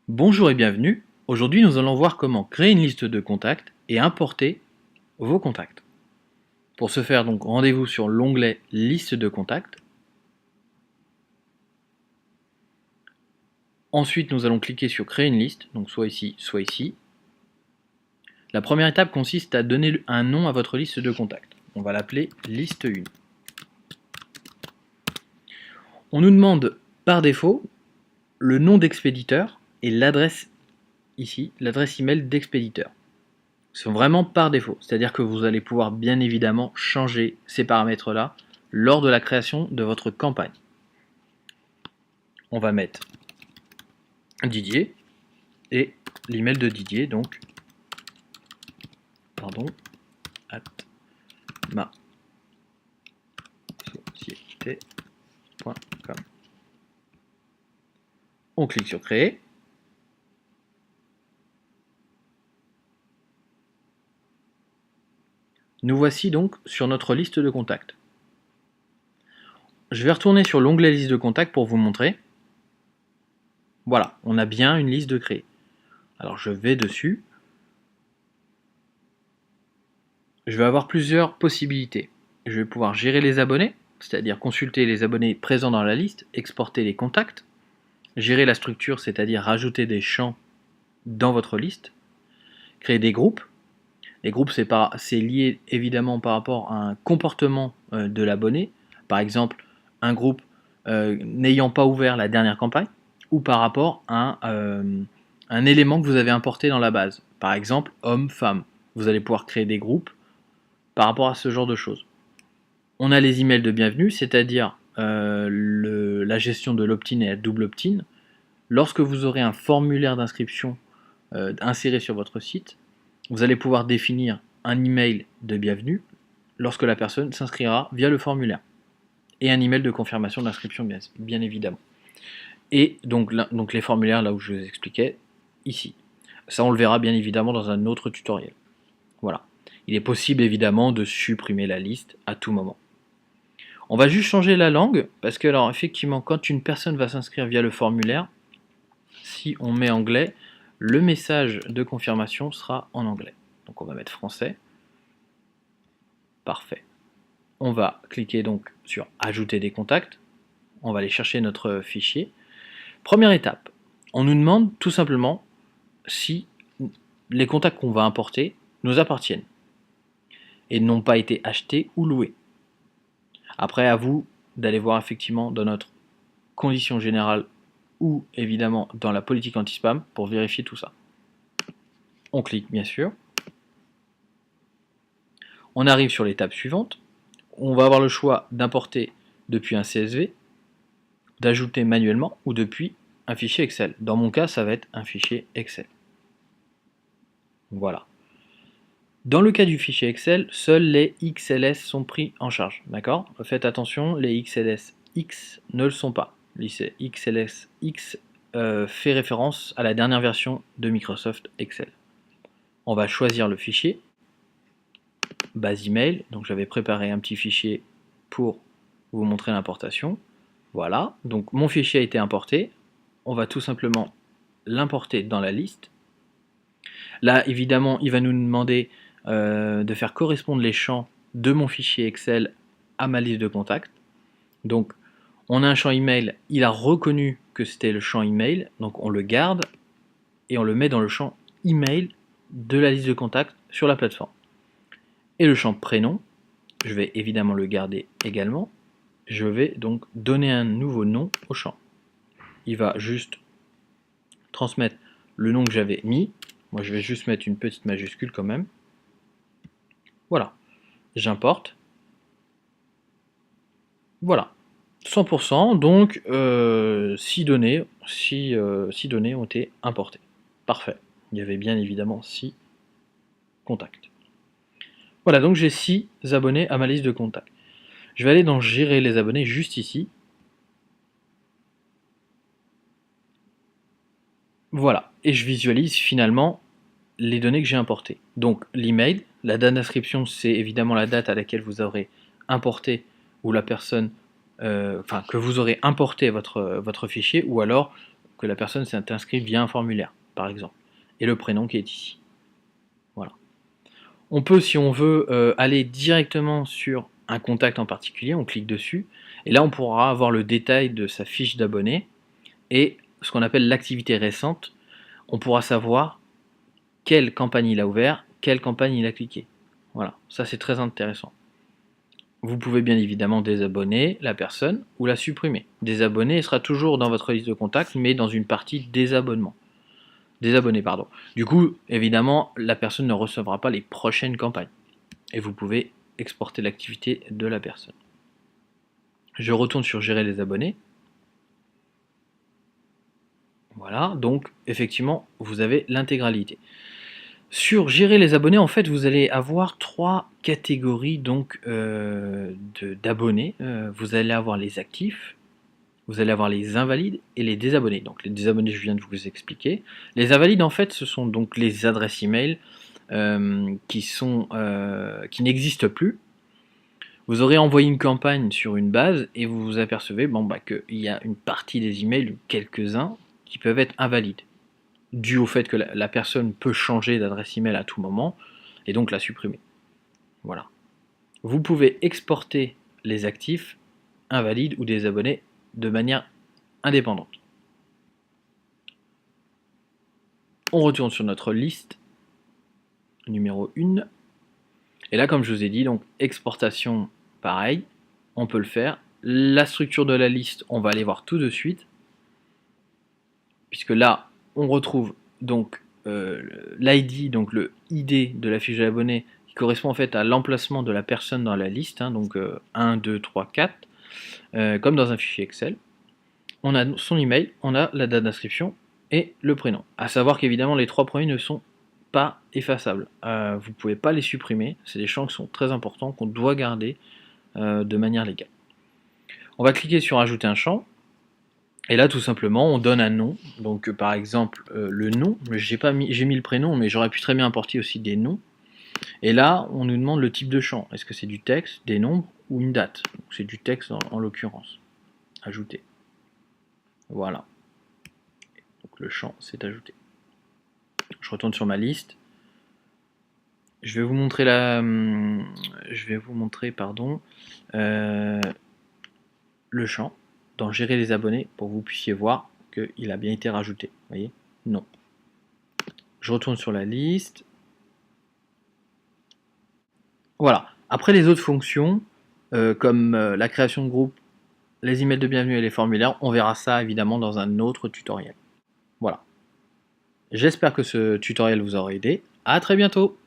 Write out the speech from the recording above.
Bonjour et bienvenue. Aujourd'hui, nous allons voir comment créer une liste de contacts et importer vos contacts. Pour ce faire, donc rendez-vous sur l'onglet Liste de contacts. Ensuite, nous allons cliquer sur Créer une liste, donc soit ici, soit ici. La première étape consiste à donner un nom à votre liste de contacts. On va l'appeler Liste 1. On nous demande par défaut le nom d'expéditeur et l'adresse ici, l'adresse email d'expéditeur. C'est vraiment par défaut, c'est-à-dire que vous allez pouvoir bien évidemment changer ces paramètres-là lors de la création de votre campagne. On va mettre Didier et l'email de Didier, donc at ma société.com. On clique sur créer. Nous voici donc sur notre liste de contacts. Je vais retourner sur l'onglet liste de contacts pour vous montrer. Voilà, on a bien une liste de créer. Alors je vais dessus. Je vais avoir plusieurs possibilités. Je vais pouvoir gérer les abonnés, c'est-à-dire consulter les abonnés présents dans la liste, exporter les contacts, gérer la structure, c'est-à-dire rajouter des champs dans votre liste, créer des groupes. Les groupes, c'est lié évidemment par rapport à un comportement de l'abonné. Par exemple, un groupe n'ayant pas ouvert la dernière campagne, ou par rapport à un élément que vous avez importé dans la base. Par exemple, homme-femme. Vous allez pouvoir créer des groupes par rapport à ce genre de choses. On a les emails de bienvenue, c'est-à-dire la gestion de l'opt-in et la double opt-in. Lorsque vous aurez un formulaire d'inscription inséré sur votre site, vous allez pouvoir définir un email de bienvenue lorsque la personne s'inscrira via le formulaire. Et un email de confirmation d'inscription, bien évidemment. Et donc les formulaires, là où je vous expliquais, ici. Ça, on le verra bien évidemment dans un autre tutoriel. Voilà. Il est possible évidemment de supprimer la liste à tout moment. On va juste changer la langue, parce que alors effectivement, quand une personne va s'inscrire via le formulaire, si on met anglais, le message de confirmation sera en anglais. Donc on va mettre français. Parfait. On va cliquer donc sur ajouter des contacts. On va aller chercher notre fichier. Première étape, on nous demande tout simplement si les contacts qu'on va importer nous appartiennent et n'ont pas été achetés ou loués. Après, à vous d'aller voir effectivement dans notre condition générale ou évidemment dans la politique anti-spam pour vérifier tout ça. On clique bien sûr. On arrive sur l'étape suivante. On va avoir le choix d'importer depuis un CSV, d'ajouter manuellement ou depuis un fichier Excel. Dans mon cas, ça va être un fichier Excel. Voilà. Dans le cas du fichier Excel, seuls les XLS sont pris en charge. D'accord ? Faites attention, les XLS X ne le sont pas. Les XLS X fait référence à la dernière version de Microsoft Excel. On va choisir le fichier, base email, donc j'avais préparé un petit fichier pour vous montrer l'importation. Voilà, donc mon fichier a été importé. On va tout simplement l'importer dans la liste. Là, évidemment, il va nous demander de faire correspondre les champs de mon fichier Excel à ma liste de contacts. Donc, on a un champ email, il a reconnu que c'était le champ email, donc on le garde et on le met dans le champ email de la liste de contacts sur la plateforme. Et le champ prénom, je vais évidemment le garder également. Je vais donc donner un nouveau nom au champ. Il va juste transmettre le nom que j'avais mis. Moi, je vais juste mettre une petite majuscule quand même. Voilà. J'importe. Voilà. 100%, donc 6 données, 6 données ont été importées. Parfait. Il y avait bien évidemment 6 contacts. Voilà, donc j'ai 6 abonnés à ma liste de contacts. Je vais aller dans Gérer les abonnés juste ici. Voilà, et je visualise finalement les données que j'ai importées. Donc l'email, la date d'inscription, c'est évidemment la date à laquelle vous aurez importé ou la personne, que vous aurez importé votre fichier, ou alors que la personne s'est inscrite via un formulaire, par exemple, et le prénom qui est ici. Voilà. On peut, si on veut, aller directement sur un contact en particulier, on clique dessus, et là on pourra avoir le détail de sa fiche d'abonné, et ce qu'on appelle l'activité récente, on pourra savoir quelle campagne il a ouvert, quelle campagne il a cliqué. Voilà, ça c'est très intéressant. Vous pouvez bien évidemment désabonner la personne ou la supprimer. Désabonner sera toujours dans votre liste de contacts, mais dans une partie désabonnement. Désabonner, pardon. Du coup, évidemment, la personne ne recevra pas les prochaines campagnes. Et vous pouvez exporter l'activité de la personne. Je retourne sur gérer les abonnés. Voilà, donc effectivement, vous avez l'intégralité. Sur gérer les abonnés, en fait, vous allez avoir trois catégories donc d'abonnés. Vous allez avoir les actifs, vous allez avoir les invalides et les désabonnés. Donc les désabonnés, je viens de vous expliquer. Les invalides, en fait, ce sont donc les adresses email qui n'existent plus. Vous aurez envoyé une campagne sur une base et vous vous apercevez qu'il y a une partie des emails, quelques-uns, qui peuvent être invalides, dû au fait que la personne peut changer d'adresse email à tout moment et donc la supprimer. Voilà. Vous pouvez exporter les actifs, invalides ou désabonnés de manière indépendante. On retourne sur notre liste numéro 1. Et là, comme je vous ai dit, donc exportation, pareil, on peut le faire. La structure de la liste, on va aller voir tout de suite, puisque là, on retrouve donc l'ID, donc le ID de la fiche de l'abonné, qui correspond en fait à l'emplacement de la personne dans la liste, hein, donc 1, 2, 3, 4, comme dans un fichier Excel. On a son email, on a la date d'inscription et le prénom. À savoir qu'évidemment, les trois premiers ne sont pas effaçables. Vous ne pouvez pas les supprimer, c'est des champs qui sont très importants, qu'on doit garder de manière légale. On va cliquer sur ajouter un champ, et là tout simplement on donne un nom, donc par exemple le nom, j'ai mis le prénom, mais j'aurais pu très bien importer aussi des noms, et là on nous demande le type de champ, est-ce que c'est du texte, des nombres ou une date, c'est du texte en l'occurrence, ajouter. Voilà, donc le champ c'est ajouté. Je retourne sur ma liste. Je vais vous montrer le champ dans gérer les abonnés pour que vous puissiez voir qu'il a bien été rajouté. Vous voyez? Non. Je retourne sur la liste. Voilà. Après les autres fonctions, comme la création de groupe, les emails de bienvenue et les formulaires, on verra ça évidemment dans un autre tutoriel. Voilà. J'espère que ce tutoriel vous aura aidé. À très bientôt!